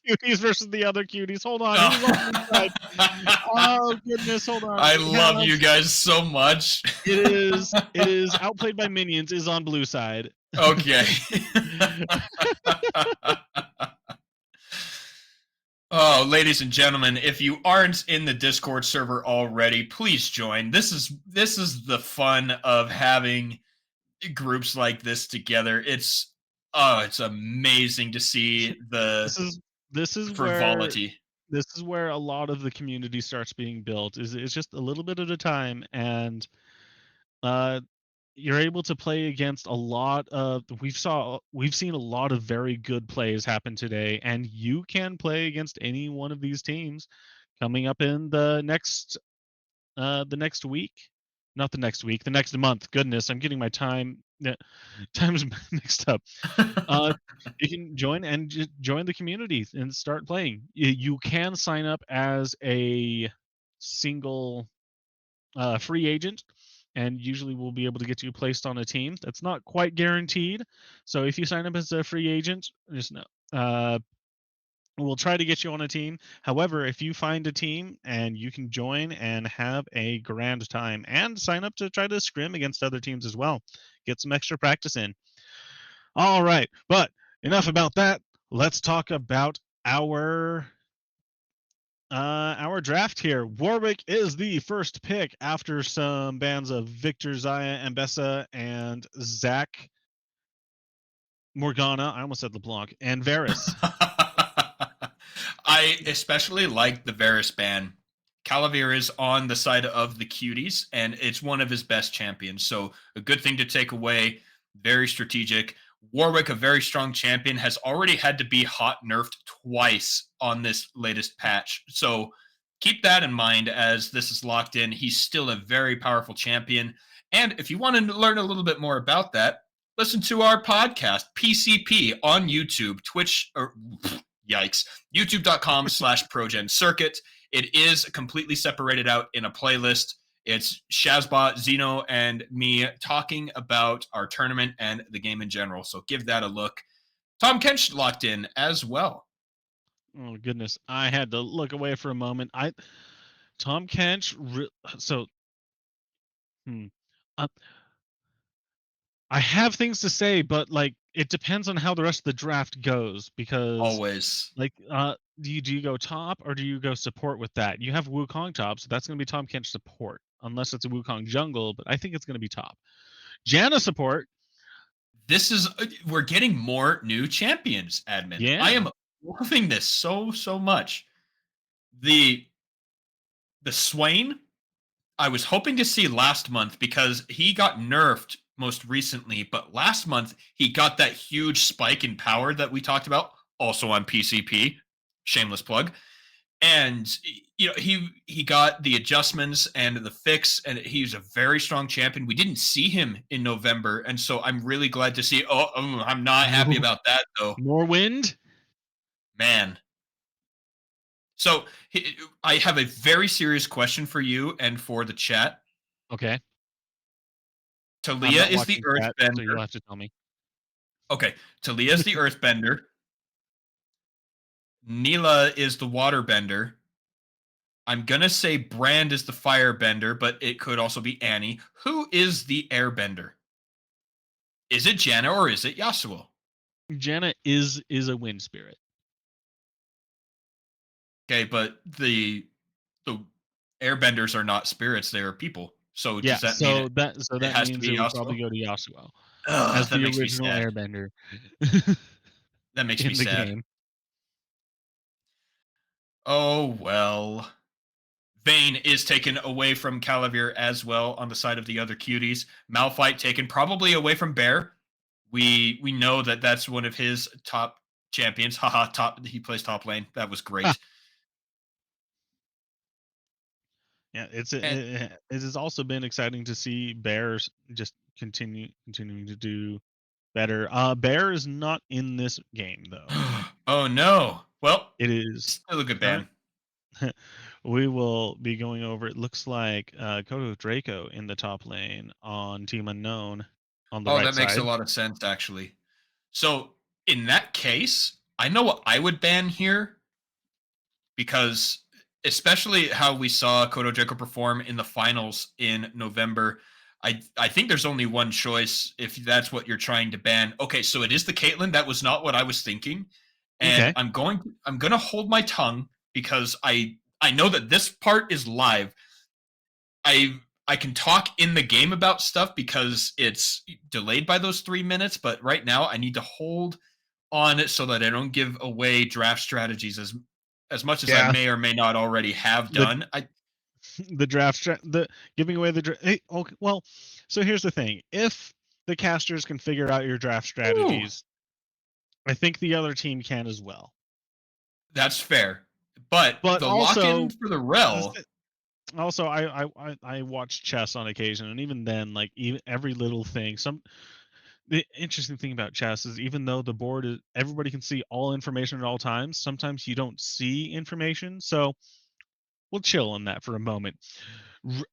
cuties versus the other cuties. Hold on, who's on blue side? Oh. Oh goodness, hold on. I We love have you guys so much. it is outplayed by minions is on blue side. Okay. Oh, ladies and gentlemen, if you aren't in the Discord server already, please join. This is the fun of having groups like this together. It's amazing to see the This is this is where frivolity. this is where a lot of the community starts being built. Is it's just a little bit at a time, and uh, you're able to play against a lot of we've seen a lot of very good plays happen today, and you can play against any one of these teams coming up in the next week. Not the next week, the next month. Goodness, I'm getting my times mixed up. Uh, you can join and just join the community and start playing. You can sign up as a single free agent, and usually we'll be able to get you placed on a team. That's not quite guaranteed. So if you sign up as a free agent, just know. We'll try to get you on a team. However, if you find a team and you can join and have a grand time and sign up to try to scrim against other teams as well, get some extra practice in. All right, but enough about that. Let's talk about our draft here. Warwick is the first pick after some bands of Victor, Zaya, Ambessa, and Zach Morgana. I almost said LeBlanc and Varys. I especially like the Varus ban. Calavir is on the side of the cuties, and it's one of his best champions. So a good thing to take away. Very strategic. Warwick, a very strong champion, has already had to be hot nerfed twice on this latest patch. So keep that in mind as this is locked in. He's still a very powerful champion. And if you want to learn a little bit more about that, listen to our podcast, PCP, on YouTube, Twitch, or yikes, youtube.com/progen circuit. It is completely separated out in a playlist. It's Shazbot, Zeno, and me talking about our tournament and the game in general. So give that a look. Tom Kench locked in as well. Oh goodness, I had to look away for a moment. Tom Kench. So, hmm, uh, I have things to say, but like it depends on how the rest of the draft goes because Always. like do you go top or do you go support with that? You have Wukong top, so that's going to be Tom Kench support unless it's a Wukong jungle, but I think it's going to be top. Janna support. We're getting more new champions, admin. I Yeah. am loving this so much. The the Swain, I was hoping to see last month because he got nerfed most recently, but last month he got that huge spike in power that we talked about, also on PCP. Shameless plug. And he got the adjustments and the fix, and he's a very strong champion. We didn't see him in November, and so I'm really glad to see. I'm not happy Ooh, about that though, more wind. man. So I have a very serious question for you and for the chat. Okay. I'm Talia not is the watching chat, so you'll Earthbender. have to tell me. Okay, Talia is the Earthbender. Neela is the Waterbender. I'm gonna say Brand is the Firebender, but it could also be Annie. Who is the Airbender? Is it Janna or is it Yasuo? Janna is a wind spirit. Okay, but the Airbenders are not spirits; they are people. So Yeah, does that mean so it that has to means it be would Yasuo? probably go to Yasuo Ugh, as that the makes me original sad. airbender That makes me in the sad. game. Oh well. Vayne is taken away from Calavir as well on the side of the other cuties. Malphite taken probably away from Bear. We know that that's one of his top champions. Haha, top. He plays top lane. That was Ah, great. yeah, And it has also been exciting to see Bears just continuing to do better. Bear is not in this game though. oh no. Well, It is still a good current. ban. We will be going over. It looks like Kodo Draco in the top lane on Team Unknown on the Oh, right that makes a side. lot of sense actually. So in that case, I know what I would ban here because especially how we saw Kodo Jeko perform in the finals in November. I think there's only one choice if that's what you're trying to ban. Okay, so it is the Caitlyn. That was not what I was thinking. And Okay. I'm going to hold my tongue because I know that this part is live. I can talk in the game about stuff because it's delayed by those 3 minutes, but right now I need to hold on it so that I don't give away draft strategies as much as I Yeah. may or may not already have The done. I the the giving away the hey, okay, well, so here's the thing. If the casters can figure out your draft Ooh, strategies, I think the other team can as well. that's fair. But But the lock-in also, for the the rel, also I watch chess on occasion, and even then, like, even every little thing, the interesting thing about chess is even though the board is everybody can see all information at all times, sometimes you don't see information. So we'll chill on that for a moment.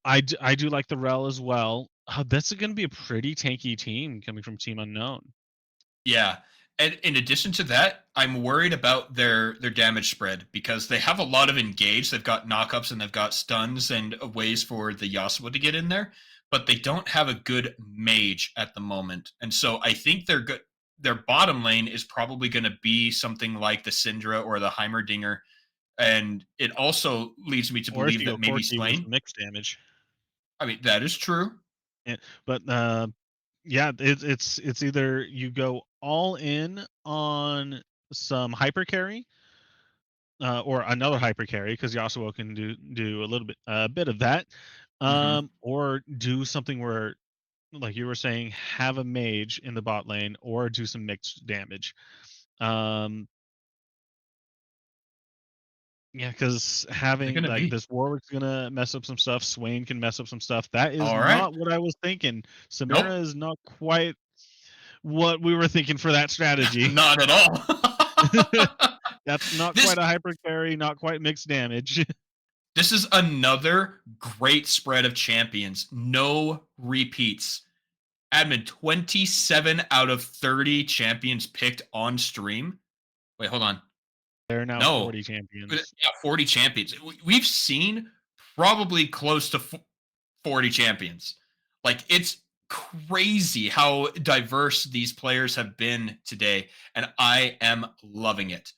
I do like the rel as well. That's going to be a pretty tanky team coming from Team Unknown. yeah. And in addition to that, I'm worried about their damage spread because they have a lot of engage. They've got knockups and they've got stuns and ways for the Yasuo to get in there, but they don't have a good mage at the moment. And so I think their bottom lane is probably going to be something like the Syndra or the Heimerdinger. And it also leads me to Or if believe you go that maybe Corki with Swain. mixed damage. I mean, that is true. Yeah, but yeah, it's either you go all in on some hyper carry, or another hyper carry because Yasuo can do a little bit a bit of that, Hmm. or do something where, like you were saying, have a mage in the bot lane or do some mixed damage. Um, yeah, because They're having going to like be. this Warwick's gonna mess up some stuff. Swain can mess up some stuff. That is All right. not what I was thinking. Nope. Samira is not quite what we were thinking for that strategy. Not at all. That's not this quite a hyper carry, not quite mixed damage. this is another great spread of champions. No repeats. Admin 27 out of 30 champions picked on stream. Wait, hold on. There are now No. 40 Yeah, champions. 40 champions. We've seen probably close to 40 champions. Like it's crazy how diverse these players have been today, and I am loving it.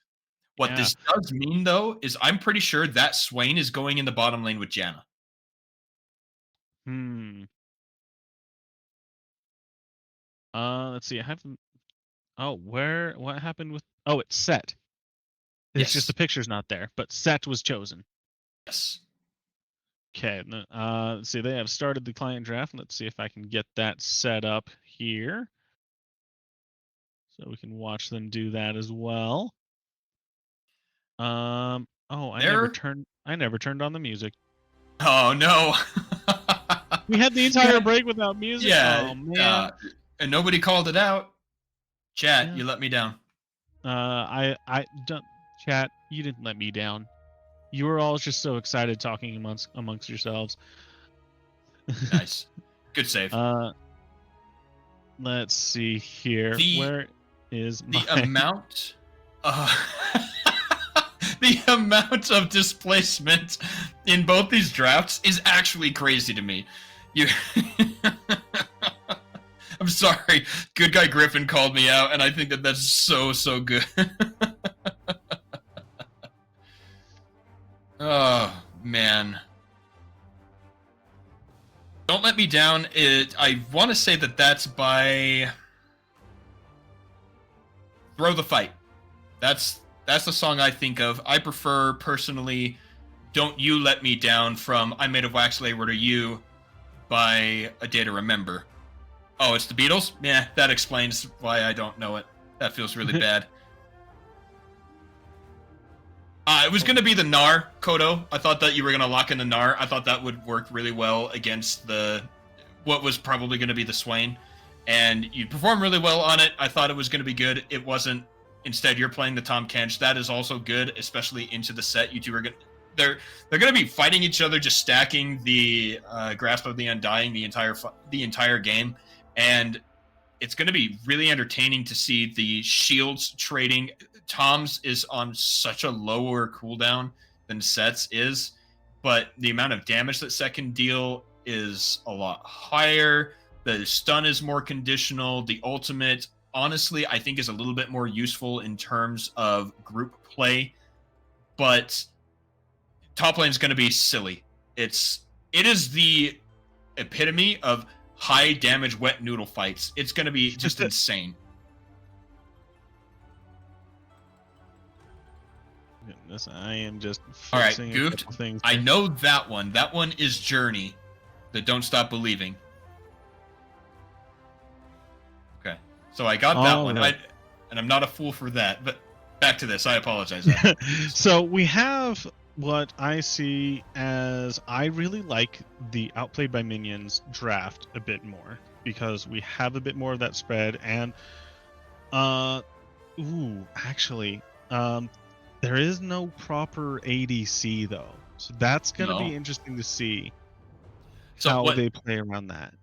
What Yeah. this does mean, though, is I'm pretty sure that Swain is going in the bottom lane with Janna. Hmm. Let's see. I haven't. Oh, where? What happened with? Oh, it's set. It's just the Yes. picture's not there, but set was chosen. Yes. Okay. Let's see. They have started the client draft. Let's see if I can get that set up here, so we can watch them do that as well. Oh, There. I never turned on the music. Oh no. We had the entire Yeah. break without music. Yeah. Oh man. And nobody called it out. Chat, Yeah. you let me down. I don't. Chat. You didn't let me down. You were all just so excited talking amongst yourselves. Nice. Good save. uh, let's see here. The Where is the my? amount uh, the amount of displacement in both these drafts is actually crazy to me. You I'm sorry. Good guy Griffin called me out and I think that that's so good. Oh, man. Don't Let Me Down. I want to say that that's by Throw the Fight. That's the song I think of. I prefer personally Don't You Let Me Down from I'm Made of Wax, Lay Where to You by A Day to Remember. Oh, it's the Beatles? Yeah, that explains why I don't know it. That feels really bad. It was going to be the Gnar, Kodo. I thought that you were going to lock in the Gnar. I thought that would work really well against what was probably going to be the Swain. And you performed really well on it. I thought it was going to be good. It wasn't. Instead, you're playing the Tahm Kench. That is also good, especially into the set. You two are going they're going to be fighting each other, just stacking the Grasp of the Undying the entire game. And it's going to be really entertaining to see the shields trading. Tom's is on such a lower cooldown than Set's is, but the amount of damage that Set can deal is a lot higher. The stun is more conditional. The ultimate, honestly, I think is a little bit more useful in terms of group play, but top lane is going to be silly. It is the epitome of high damage wet noodle fights. It's going to be just insane. Goodness, I am just All right, fixing a Goofed. couple things. I here. know that one. That one is Journey, the Don't Stop Believing. Okay, so I got that one. Right. And I'm not a fool for that. But back to this. I apologize. Adam. So we have what I see as, I really like the Outplayed by Minions draft a bit more because we have a bit more of that spread, and actually there is no proper ADC though, so that's going to No. be interesting to see So how what they play around that.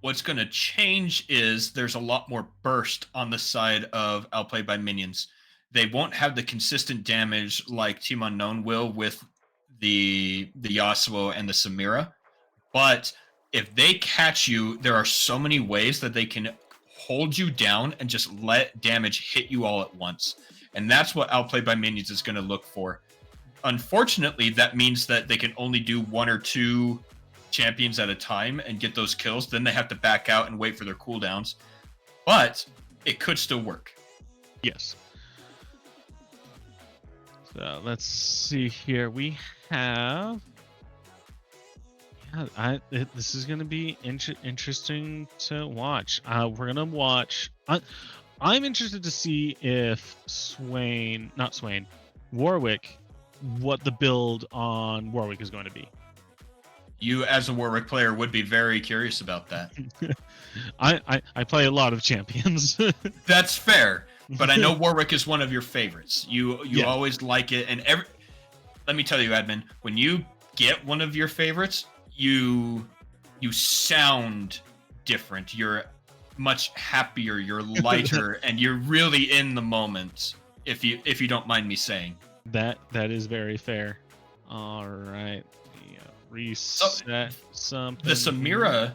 what's going to change is there's a lot more burst on the side of Outplayed by Minions. They won't have the consistent damage like Team Unknown will with the Yasuo and the Samira. But if they catch you, there are so many ways that they can hold you down and just let damage hit you all at once. And that's what Outplayed by Minions is going to look for. Unfortunately, that means that they can only do one or two champions at a time and get those kills. Then they have to back out and wait for their cooldowns. But it could still work. Yes. So let's see here. We have. Yeah, this is going to be interesting to watch. We're going to watch. I'm interested to see if Warwick, what the build on Warwick is going to be. You, as a Warwick player, would be very curious about that. I play a lot of champions. That's fair, but I know Warwick is one of your favorites. You Yeah. always like it, and let me tell you, Edmund, when you get one of your favorites, you sound different. You're much happier. You're lighter, and you're really in the moment. If you don't mind me saying. That is very fair. All right. Reset something. The Samira,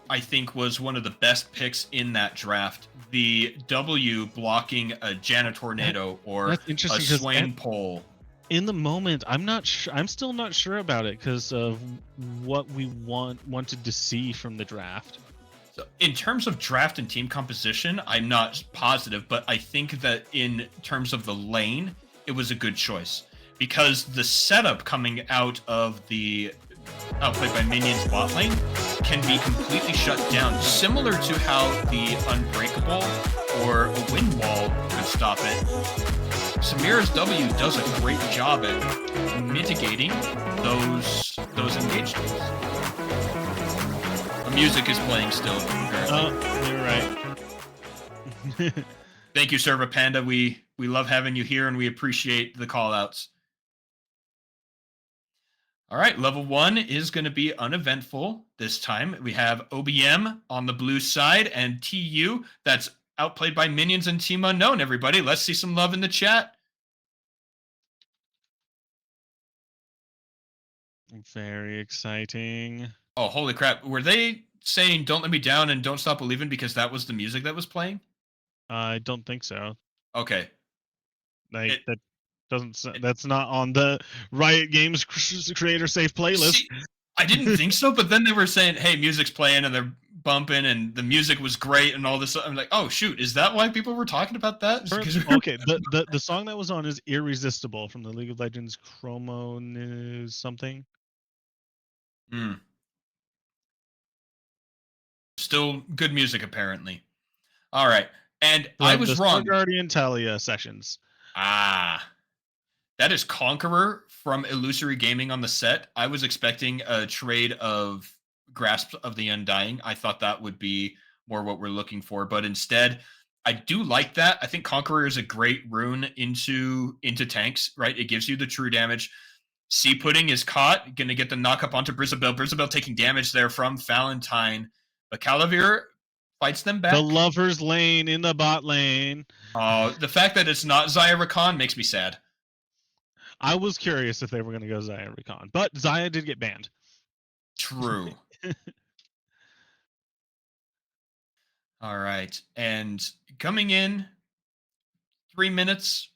I think, was one of the best picks in that draft. The W blocking a Janna Tornado or That's a interesting 'cause Swain Pole. in the moment, I'm not sure. I'm still not sure about it because of what we wanted to see from the draft. So in terms of draft and team composition, I'm not positive, but I think that in terms of the lane, it was a good choice because the setup coming out of the Outplayed by Minions bot lane can be completely shut down, similar to how the Unbreakable or a Wind Wall could stop it. Samira's W does a great job at mitigating those engagements. The music is playing still. Apparently. You're right. Thank you, Serva Panda. We love having you here and we appreciate the call outs. All right, level 1 is going to be uneventful this time. We have OBM on the blue side and TU. That's Outplayed by Minions and Team Unknown, everybody. Let's see some love in the chat. Very exciting. Oh, holy crap. Were they saying Don't Let Me Down and Don't Stop Believing because that was the music that was playing? I don't think so. Okay. That doesn't. That's not on the Riot Games creator safe playlist. See, I didn't think so, but then they were saying, "Hey, music's playing," and they're bumping, and the music was great, and all this. I'm like, "Oh shoot, is that why people were talking about that?" Okay, the song that was on is "Irresistible" from the League of Legends Chromo News something. Still good music, apparently. All right, and So I was the wrong. Guardian Talia sessions. That is Conqueror from Illusory Gaming on the set. I was expecting a trade of Grasp of the Undying. I thought that would be more what we're looking for, but instead, I do like that. I think Conqueror is a great rune into tanks, right? It gives you the true damage. Sea Pudding is caught, going to get the knock up onto Brisabel. Brisabel taking damage there from Valentine. But Calavir fights them The back. lover's lane in the bot lane. The fact that it's not Zaya Rakan makes me sad. I was curious if they were going to go Zaya Recon, but Zaya did get banned. True. All right. And coming in 3 minutes,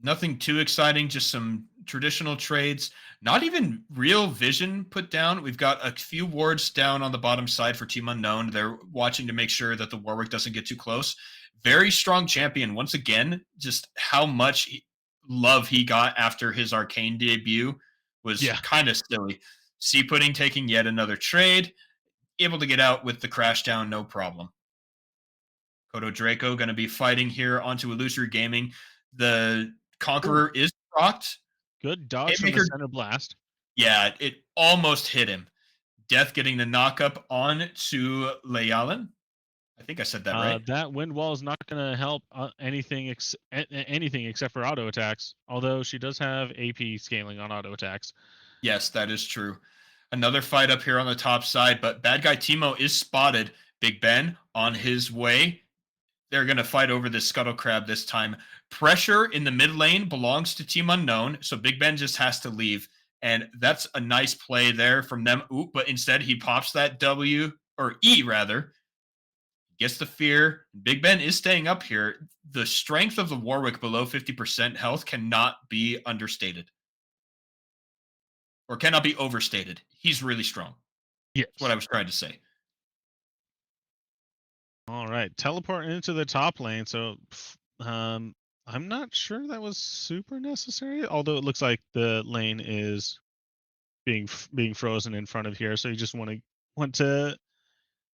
nothing too exciting, just some traditional trades. Not even real vision put down. We've got a few wards down on the bottom side for Team Unknown. They're watching to make sure that the Warwick doesn't get too close. Very strong champion. Once again, just how much love he got after his Arcane debut was Yeah. kind of silly. Sea Pudding taking yet another trade, able to get out with the crash down, no problem. Kodo Draco going to be fighting here onto Illusory Gaming. The Conqueror is procced. Good dodge from the Hitmaker, center blast. yeah, it almost hit him. Death getting the knockup on to Leyalan. I think I said that right. That wind wall is not going to help anything anything except for auto attacks. Although she does have AP scaling on auto attacks. Yes, that is true. Another fight up here on the top side, but bad guy Teemo is spotted. Big Ben on his way. They're going to fight over this Scuttle Crab this time. Pressure in the mid lane belongs to Team Unknown, so Big Ben just has to leave. And that's a nice play there from them. Ooh, but instead he pops that W, or E rather, gets the fear. Big Ben is staying up here. The strength of the Warwick below 50% health cannot be understated or cannot be overstated. He's really strong. Yes. That's what I was trying to say. All right, teleport into the top lane. So, I'm not sure that was super necessary. Although it looks like the lane is being frozen in front of here, so you just want to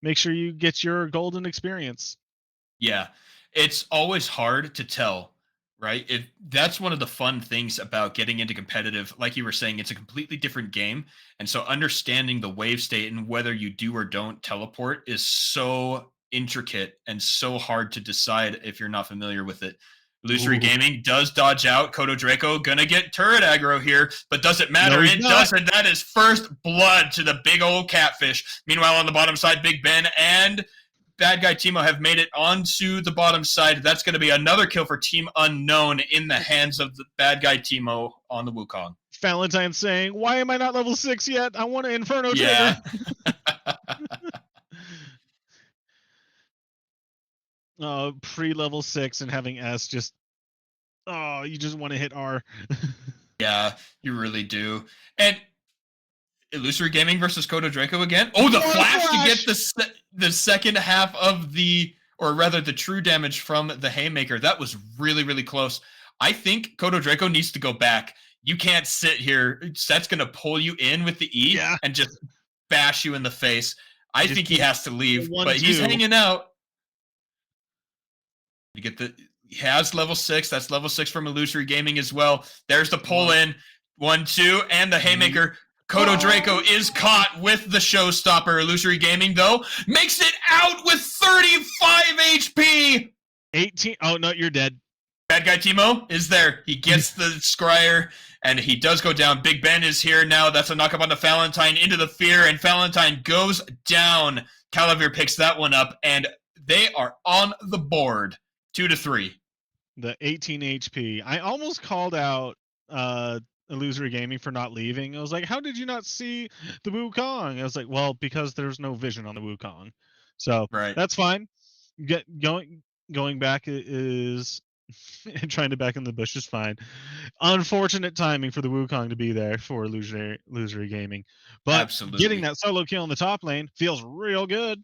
make sure you get your golden experience. Yeah, it's always hard to tell, right? That's one of the fun things about getting into competitive. Like you were saying, it's a completely different game, and so understanding the wave state and whether you do or don't teleport is so intricate and so hard to decide if you're not familiar with it. Illusory Ooh. Gaming does dodge out. Kodo Draco gonna get turret aggro here, but does it matter? No, he's It not. doesn't. That is first blood to the big old catfish. Meanwhile, on the bottom side, Big Ben and bad guy Teemo have made it onto the bottom side. That's going to be another kill for Team Unknown in the hands of the bad guy Teemo on the Wukong. Valentine saying, "Why am I not level 6 yet? I want an Inferno Yeah. trigger." Pre-level 6 and having S just, you just want to hit R. Yeah, you really do. And Illusory Gaming versus Kodo Draco again. Oh, the flash to get the second half of the, or rather the true damage from the Haymaker. That was really, really close. I think Kodo Draco needs to go back. You can't sit here. Set's going to pull you in with the E and just bash you in the face. I think he has to leave, but he's hanging out. You get he has level 6. That's level 6 from Illusory Gaming as well. There's the pull in. 1, 2, and the Haymaker. Kodo Draco is caught with the showstopper. Illusory Gaming, though, makes it out with 35 HP. 18. Oh, no, you're dead. Bad guy Teemo is there. He gets the Scryer, and he does go down. Big Ben is here now. That's a knockup on the Valentine into the fear, and Valentine goes down. Calavir picks that one up, and they are on the board. 2-3. The 18 HP. I almost called out Illusory Gaming for not leaving. I was like, how did you not see the Wukong? I was like, well, because there's no vision on the Wukong. So that's fine. Going back is trying to back in the bush is fine. Unfortunate timing for the Wukong to be there for Illusory Gaming. But absolutely, getting that solo kill in the top lane feels real good.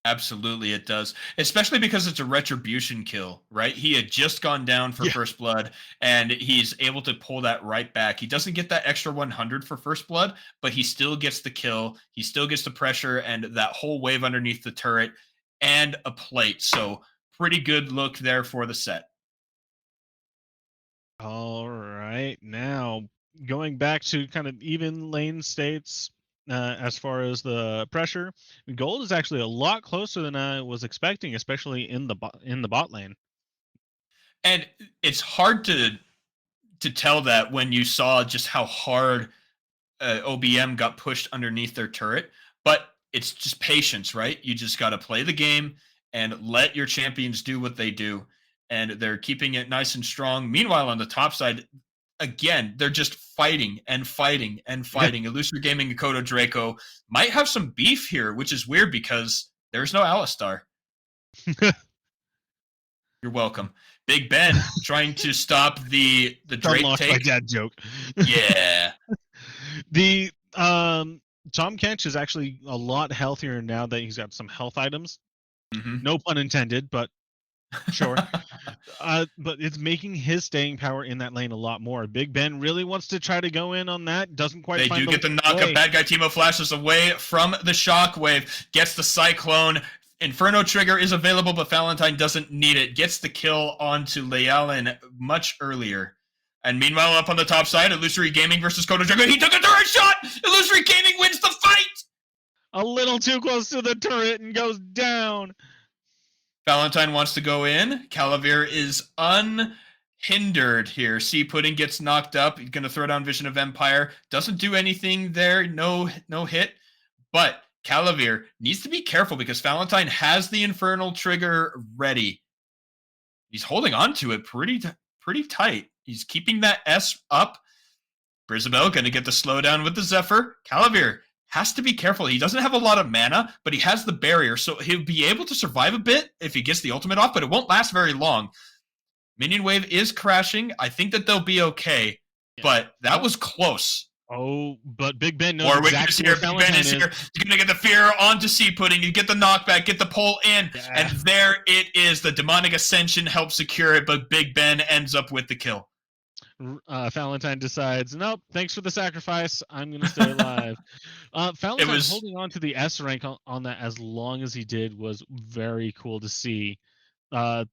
Absolutely, it does. Especially because it's a retribution kill, right? He had just gone down for first blood, and he's able to pull that right back. He doesn't get that extra 100 for first blood, but he still gets the kill. He still gets the pressure and that whole wave underneath the turret and a plate. So pretty good look there for the set. All right, now going back to kind of even lane states. As far as the pressure, gold is actually a lot closer than I was expecting, especially in the bot lane. And it's hard to tell that when you saw just how hard OBM got pushed underneath their turret. But it's just patience, right? You just got to play the game and let your champions do what they do. And they're keeping it nice and strong. Meanwhile, on the top side, again, they're just fighting and fighting and Yeah. fighting. Illusory Gaming and Kodo Draco might have some beef here, which is weird because there's no Alistar. You're welcome. Big Ben trying to stop the Drake Unlocked my take. dad joke. Yeah. The Tom Kench is actually a lot healthier now that he's got some health items. Mhm. No pun intended, but sure. But it's making his staying power in that lane a lot more. Big Ben really wants to try to go in on that. Doesn't quite They find do get the knockup. way. Bad guy Timo flashes away from the shockwave, gets the cyclone. Inferno trigger is available, but Valentine doesn't need it. Gets the kill onto Layalin much earlier. And meanwhile, up on the top side, Illusory Gaming versus Kodo Draco. He took a turret shot! Illusory Gaming wins the fight! A little too close to the turret and goes down. Valentine wants to go in. Calavir is unhindered here. Sea Pudding gets knocked up. He's going to throw down Vision of Empire. Doesn't do anything there. No hit. But Calavir needs to be careful because Valentine has the Infernal trigger ready. He's holding on to it pretty tight. He's keeping that S up. Brizabel going to get the slowdown with the Zephyr. Calavir has to be careful. He doesn't have a lot of mana, but he has the barrier, so he'll be able to survive a bit if he gets the ultimate off, but it won't last very long. Minion wave is crashing. I think that they'll be okay, but that was close. Oh, but Big Ben knows Warwick exactly is here. where Big Ben is Valentine here. You're going to get the fear onto Sea Pudding. You get the knockback, get the pull in, and there it is. The Demonic Ascension helps secure it, but Big Ben ends up with the kill. Valentine decides, nope, thanks for the sacrifice. I'm going to stay alive. Valentine holding on to the S rank on that as long as he did was very cool to see. And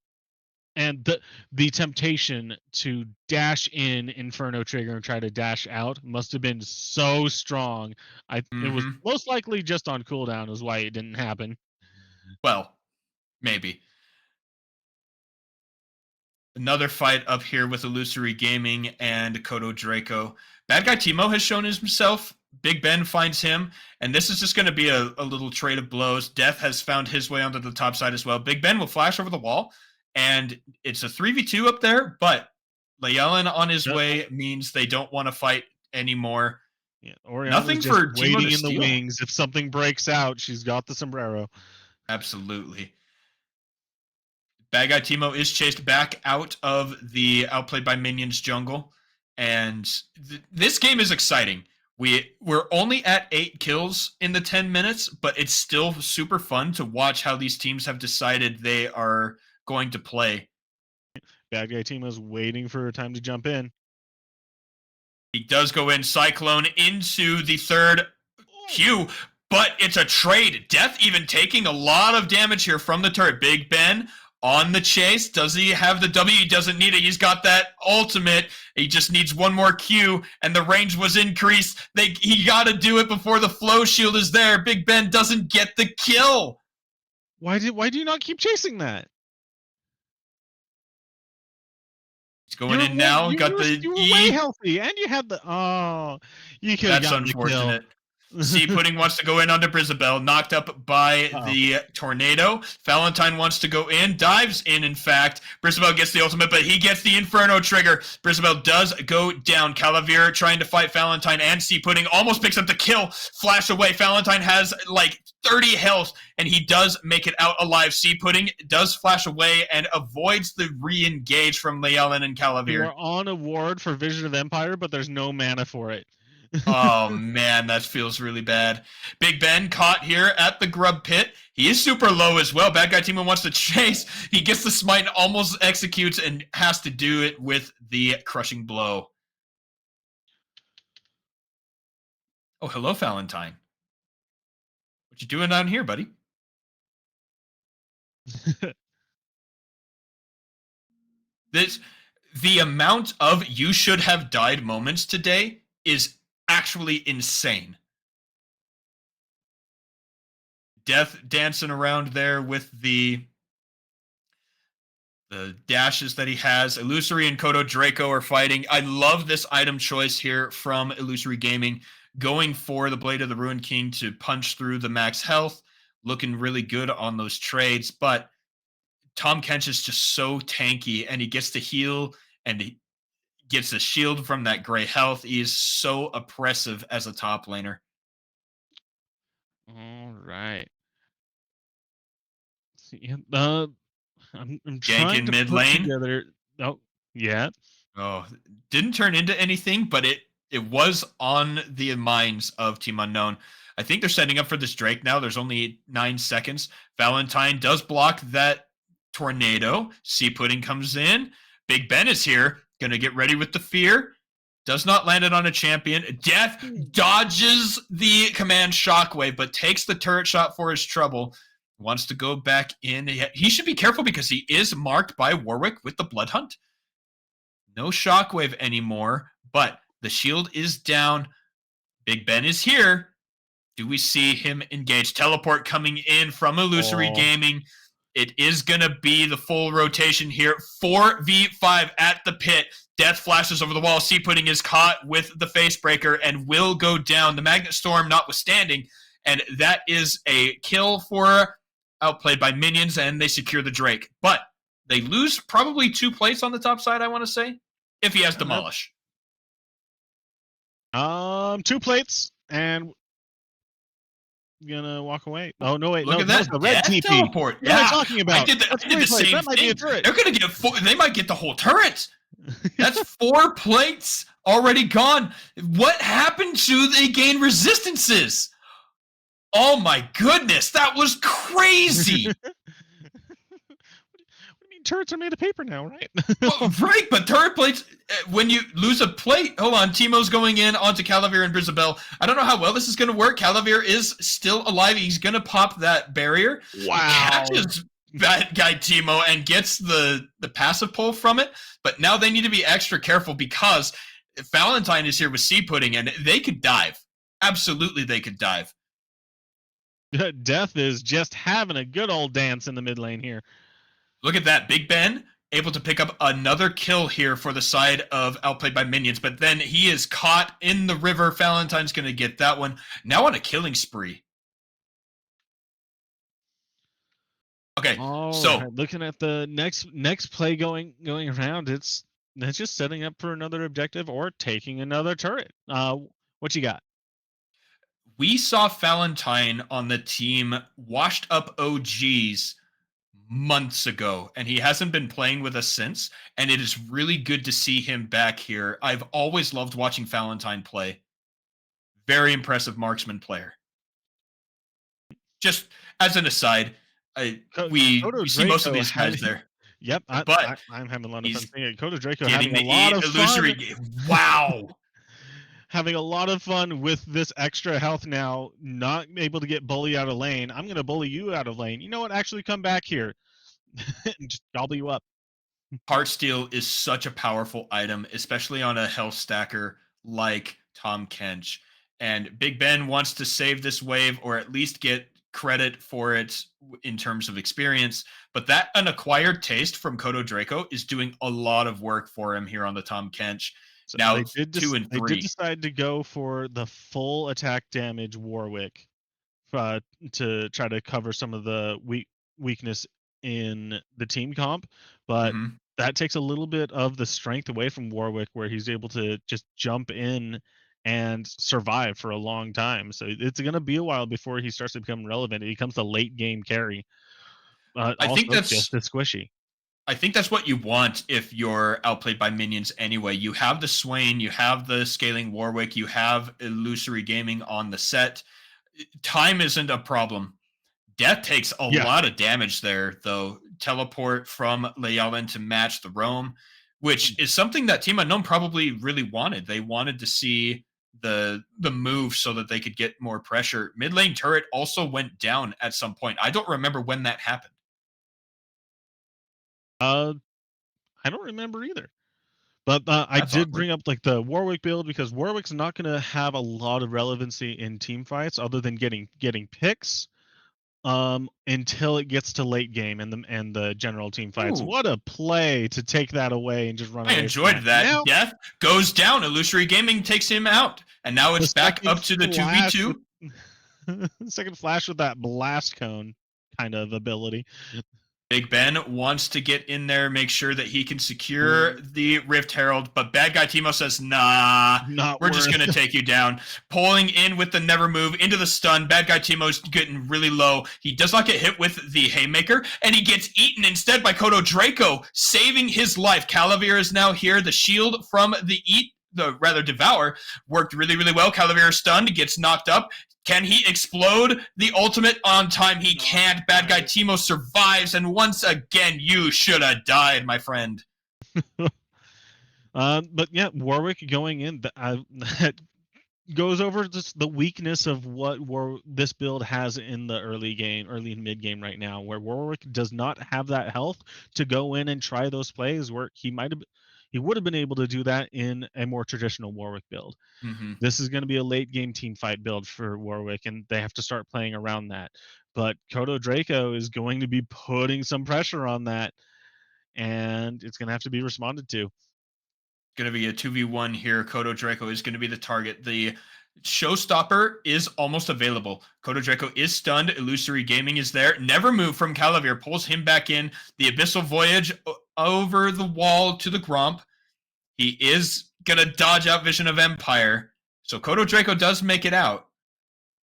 the temptation to dash in Inferno trigger and try to dash out must have been so strong. It was most likely just on cooldown is why it didn't happen. Well, maybe. Another fight up here with Illusory Gaming and Kodo Draco. Bad guy Timo has shown himself. Big Ben finds him, and this is just going to be a little trade of blows. Death has found his way onto the top side as well. Big Ben will flash over the wall, and it's a 3v2 up there, but Layalin on his way means they don't want to fight anymore. Yeah, nothing for Timo waiting to in the wings. If something breaks out, she's got the sombrero. Absolutely. Bad guy Timo is chased back out of the outplayed by minions jungle, and this game is exciting. We're only at 8 kills in the 10 minutes, but it's still super fun to watch how these teams have decided they are going to play. Bad guy Timo's waiting for a time to jump in. He does go in, Cyclone into the third Q, but it's a trade. Death even taking a lot of damage here from the turret. Big Ben on the chase. Does he have the W? He doesn't need it. He's got that ultimate. He just needs one more Q, and the range was increased. He got to do it before the flow shield is there. Big Ben doesn't get the kill. Why do you not keep chasing that? He's going in now. You were way healthy, and you had the you could have gotten unfortunate. Sea Pudding wants to go in onto Brizabel, knocked up by the tornado. Valentine wants to go in, dives in fact. Brizabel gets the ultimate, but he gets the Inferno trigger. Brizabel does go down. Calavir trying to fight Valentine, and Sea Pudding almost picks up the kill. Flash away. Valentine has like 30 health, and he does make it out alive. Sea Pudding does flash away and avoids the re-engage from Layalin and Calavir. You're on a ward for Vision of Empire, but there's no mana for it. Oh man, that feels really bad. Big Ben caught here at the grub pit. He is super low as well. Bad guy Timo wants to chase. He gets the smite and almost executes and has to do it with the crushing blow. Oh, hello, Valentine. What you doing down here, buddy? The amount of you should have died moments today is actually insane. Death dancing around there with the dashes that he has. Illusory and Kodo Draco are fighting. I love this item choice here from Illusory Gaming. going for the Blade of the Ruined King to punch through the max health, looking really good on those trades. But Tom Kench is just so tanky, and he gets to heal and he gets a shield from that gray health. He is so oppressive as a top laner. All right. See, yeah, I'm Gank trying in to mid put lane. together. Oh, yeah. Oh, didn't turn into anything, but it was on the minds of Team Unknown. I think they're setting up for this Drake now. There's only 9 seconds. Valentine does block that tornado. Sea Pudding comes in. Big Ben is here. Gonna get ready with the fear. Does not land it on a champion. Death dodges the command shockwave, but takes the turret shot for his trouble. Wants to go back in. He should be careful because he is marked by Warwick with the Blood Hunt. No shockwave anymore, but the shield is down. Big Ben is here. Do we see him engage? Teleport coming in from Illusory Oh. Gaming. It is going to be the full rotation here. 4v5 at the pit. Death flashes over the wall. Sea Pudding is caught with the Facebreaker and will go down. The Magnet Storm notwithstanding. And that is a kill for Outplayed by Minions, and they secure the Drake. But they lose probably 2 plates on the top side, I want to say, if he has Demolish. 2 plates and gonna walk away. Oh no, wait, Look no, at that's that the red death TP. teleport. What am I Yeah, talking about? I did, That's I did 3 the plates. same That might be a thing. turret. They're gonna get they might get the whole turret. That's 4 plates already gone. What happened to they gain resistances? Oh my goodness, that was crazy. What do you mean turrets are made of paper now, right? Well, right, but turret plates, when you lose a plate, hold on, Teemo's going in onto Calavir and Brizabel. I don't know how well this is going to work. Calavir is still alive. He's going to pop that barrier. Wow. Catches that guy Teemo and gets the passive pull from it. But now they need to be extra careful because Valentine is here with Sea Pudding and they could dive. Absolutely, they could dive. Death is just having a good old dance in the mid lane here. Look at that. Big Ben able to pick up another kill here for the side of Outplayed by Minions, but then he is caught in the river. Valentine's going to get that one. Now on a killing spree. Okay, so right. Looking at the next play going around, that's just setting up for another objective or taking another turret. What you got? we saw Valentine on the team washed up OGs months ago, and he hasn't been playing with us since. And it is really good to see him back here. I've always loved watching Valentine play. Very impressive marksman player. Just as an aside, we see most of these guys there. Yep, But I'm having a lot of fun he's seeing it. Kodo Draco getting having a the lot of illusory fun. Wow. Having a lot of fun with this extra health now, not able to get bully out of lane. I'm going to bully you out of lane. You know what? Actually come back here and just gobble you up. Heartsteel is such a powerful item, especially on a health stacker like Tom Kench. And Big Ben wants to save this wave or at least get credit for it in terms of experience. But that unacquired taste from Kodo Draco is doing a lot of work for him here on the Tom Kench. So now they did 2 and 3. They did decide to go for the full attack damage Warwick to try to cover some of the weakness in the team comp, but that takes a little bit of the strength away from Warwick, where he's able to just jump in and survive for a long time. So it's going to be a while before he starts to become relevant. He becomes a late game carry. I think that's just as squishy. I think that's what you want if you're outplayed by minions anyway. You have the Swain, you have the scaling Warwick, you have Illusory Gaming on the set. Time isn't a problem. Death takes a lot of damage there, though. Teleport from Layalen to match the roam, which is something that Team Unknown probably really wanted. They wanted to see the move so that they could get more pressure. Mid lane turret also went down at some point. I don't remember when that happened. I don't remember either. But I did bring up like the Warwick build because Warwick's not going to have a lot of relevancy in team fights other than getting picks until it gets to late game and the general team fights. Ooh. What a play to take that away and just run away. I enjoyed that. Now, Death goes down. Illusory Gaming takes him out. And now The it's back second up to the flash with 2v2. second flash with that blast cone kind of ability. Big Ben wants to get in there, make sure that he can secure Mm, the Rift Herald, but bad guy Timo says, nah, not we're just worth. going to take you down. Pulling in with the never move into the stun. Bad guy Timo's getting really low. He does not get hit with the Haymaker, and he gets eaten instead by Kodo Draco, saving his life. Calavir is now here. The shield from the Devour worked really, really well. Calavir is stunned, gets knocked up. Can he explode the ultimate on time? He can't. Bad guy Timo survives, and once again, you should have died, my friend. But yeah, Warwick going in that goes over just the weakness of what this build has in the early and mid game right now, where Warwick does not have that health to go in and try those plays where he would have been able to do that in a more traditional Warwick build. Mm-hmm. This is going to be a late game team fight build for Warwick, and they have to start playing around that. But Kodo Draco is going to be putting some pressure on that, and it's going to have to be responded to. Going to be a 2v1 here. Kodo Draco is going to be the target. The Showstopper is almost available. Kodo Draco is stunned. Illusory Gaming is there. Never move from Calavir. Pulls him back in. The Abyssal Voyage over the wall to the Gromp. He is going to dodge out Vision of Empire. So Kodo Draco does make it out.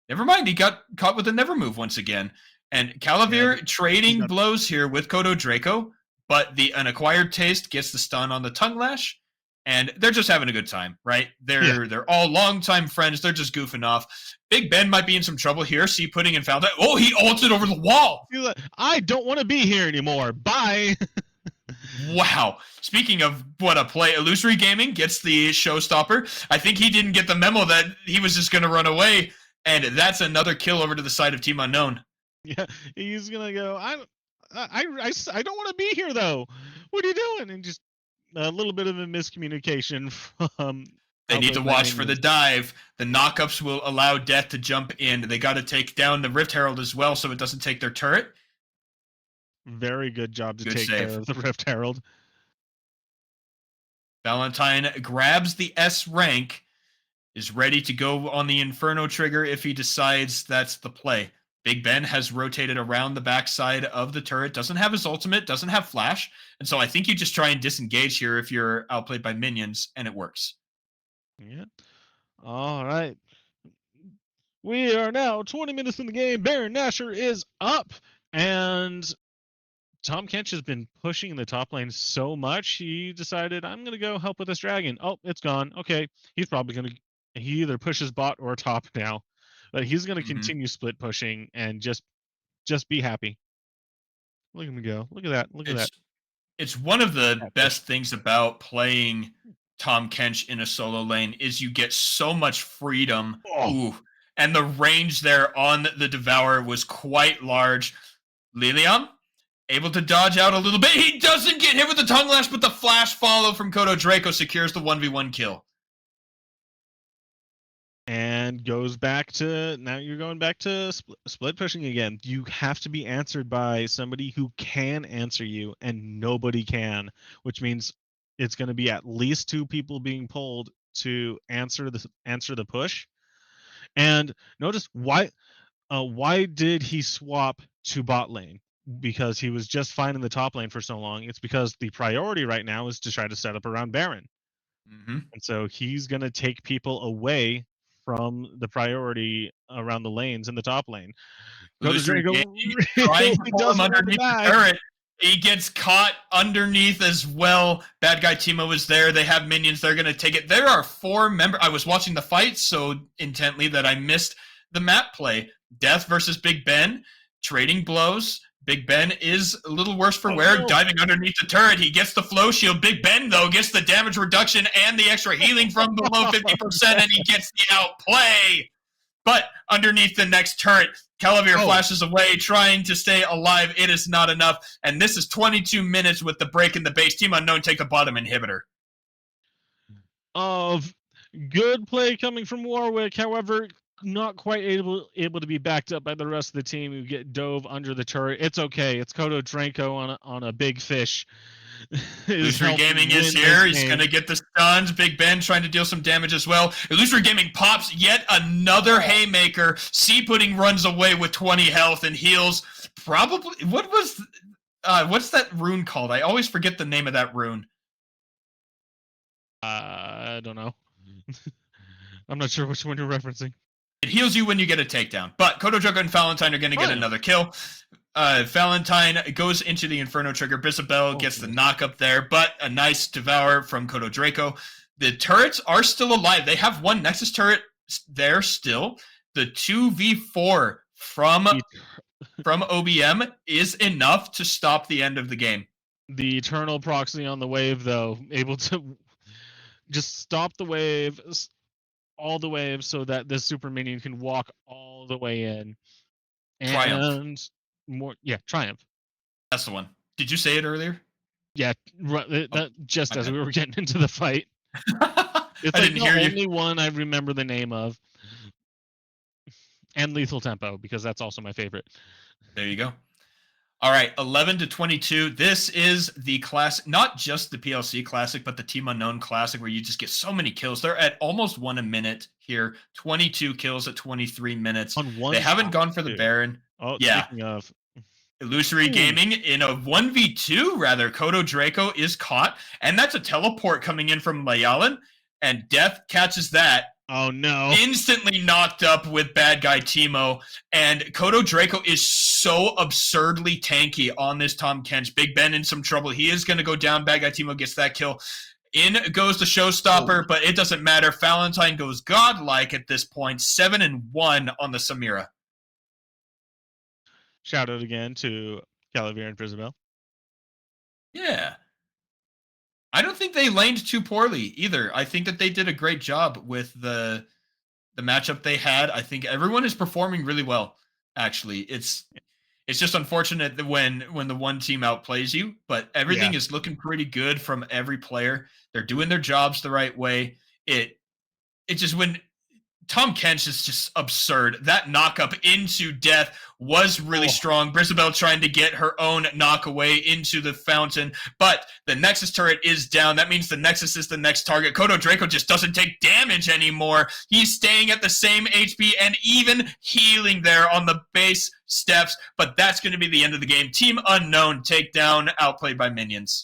Never mind. He got caught with a never move once again. And Calavir trading blows here with Kodo Draco. But an acquired taste gets the stun on the tongue lash. And they're just having a good time, right? They're all longtime friends. They're just goofing off. Big Ben might be in some trouble here. See Pudding and found it. Oh, he ulted over the wall. I don't want to be here anymore. Bye. Wow. Speaking of what a play, Illusory Gaming gets the Showstopper. I think he didn't get the memo that he was just going to run away. And that's another kill over to the side of Team Unknown. Yeah, he's going to go, I don't want to be here, though. What are you doing? And just a little bit of a miscommunication from. They need to watch for the dive. The knockups will allow Death to jump in. They got to take down the Rift Herald as well so it doesn't take their turret. Very good job to take save. care of the Rift Herald. Valentine grabs the S rank, is ready to go on the Inferno trigger if he decides that's the play. Big Ben has rotated around the backside of the turret, doesn't have his ultimate, doesn't have flash, and so I think you just try and disengage here if you're outplayed by minions, and it works. Yeah. All right. We are now 20 minutes in the game. Baron Nashor is up, and Tahm Kench has been pushing the top lane so much, he decided, I'm going to go help with this dragon. Oh, it's gone. Okay. He's probably going to, he either pushes bot or top now, but he's going to continue split pushing and just be happy. Look at him go. Look at that. Look at that. It's one of the best things about playing Tahm Kench in a solo lane is you get so much freedom. Oh. Ooh. And the range there on the Devourer was quite large. Lilium able to dodge out a little bit. He doesn't get hit with the tongue lash, but the flash follow from Kodo Draco secures the 1v1 kill. And goes back to, now you're going back to split pushing again. You have to be answered by somebody who can answer you, and nobody can, which means it's going to be at least two people being pulled to answer the push. And notice why did he swap to bot lane? Because he was just fine in the top lane for so long. It's because the priority right now is to try to set up around Baron. Mm-hmm. And so he's going to take people away from the priority around the lanes in the top lane. Trying to pull him underneath the turret. He gets caught underneath as well. Bad guy Timo is there. They have minions. They're going to take it. There are 4 members. I was watching the fight so intently that I missed the map play. Death versus Big Ben. Trading blows. Big Ben is a little worse for wear, diving underneath the turret. He gets the flow shield. Big Ben, though, gets the damage reduction and the extra healing from below 50%, and he gets the outplay. But underneath the next turret, Calavir flashes away, trying to stay alive. It is not enough. And this is 22 minutes with the break in the base. Team Unknown take the bottom inhibitor. Of good play coming from Warwick, however, not quite able to be backed up by the rest of the team who get dove under the turret. It's okay. It's Kodo Draco on a big fish. is Illusory helping Gaming is win this here. He's game. going to get the stuns. Big Ben trying to deal some damage as well. Illusory Gaming pops yet another haymaker. Sea Pudding runs away with 20 health and heals. Probably, what's that rune called? I always forget the name of that rune. I don't know. I'm not sure which one you're referencing. It heals you when you get a takedown. But Kodo Joker and Valentine are going to get another kill. Valentine goes into the Inferno Trigger. Bisabel gets the knock up there, but a nice devour from Kodo Draco. The turrets are still alive. They have one Nexus turret there still. The 2v4 from OBM is enough to stop the end of the game. The Eternal proxy on the wave, though, able to just stop the wave, all the waves, so that this super minion can walk all the way in. And Triumph. Triumph. That's the one. Did you say it earlier? Yeah, just as we were getting into the fight. It's I like didn't hear you. The only one I remember the name of. And Lethal Tempo, because that's also my favorite. There you go. All right, 11 to 22. This is the class, not just the PLC Classic, but the Team Unknown Classic, where you just get so many kills. They're at almost 1 a minute here. 22 kills at 23 minutes. They haven't gone for the Baron. Oh, yeah. Speaking of. Illusory Gaming in a 1v2, rather. Kodo Draco is caught, and that's a teleport coming in from Mayalan, and Death catches that. Oh, no. Instantly knocked up with bad guy Teemo. And Kodo Draco is so absurdly tanky on this Tahm Kench. Big Ben in some trouble. He is going to go down. Bad guy Teemo gets that kill. In goes the Showstopper, but it doesn't matter. Valentine goes godlike at this point. 7-1 on the Samira. Shout out again to Calavir and Prisabel. Yeah. I don't think they laned too poorly either. I think that they did a great job with the matchup they had. I think everyone is performing really well. Actually, it's just unfortunate that when the one team outplays you, but everything is looking pretty good from every player. They're doing their jobs the right way. It just when Tahm Kench is just absurd. That knock up into Death was really strong. Brisabel trying to get her own knock away into the fountain, but the Nexus turret is down. That means the Nexus is the next target. Kodo Draco just doesn't take damage anymore. He's staying at the same HP and even healing there on the base steps, but that's going to be the end of the game. Team Unknown takedown, outplayed by minions.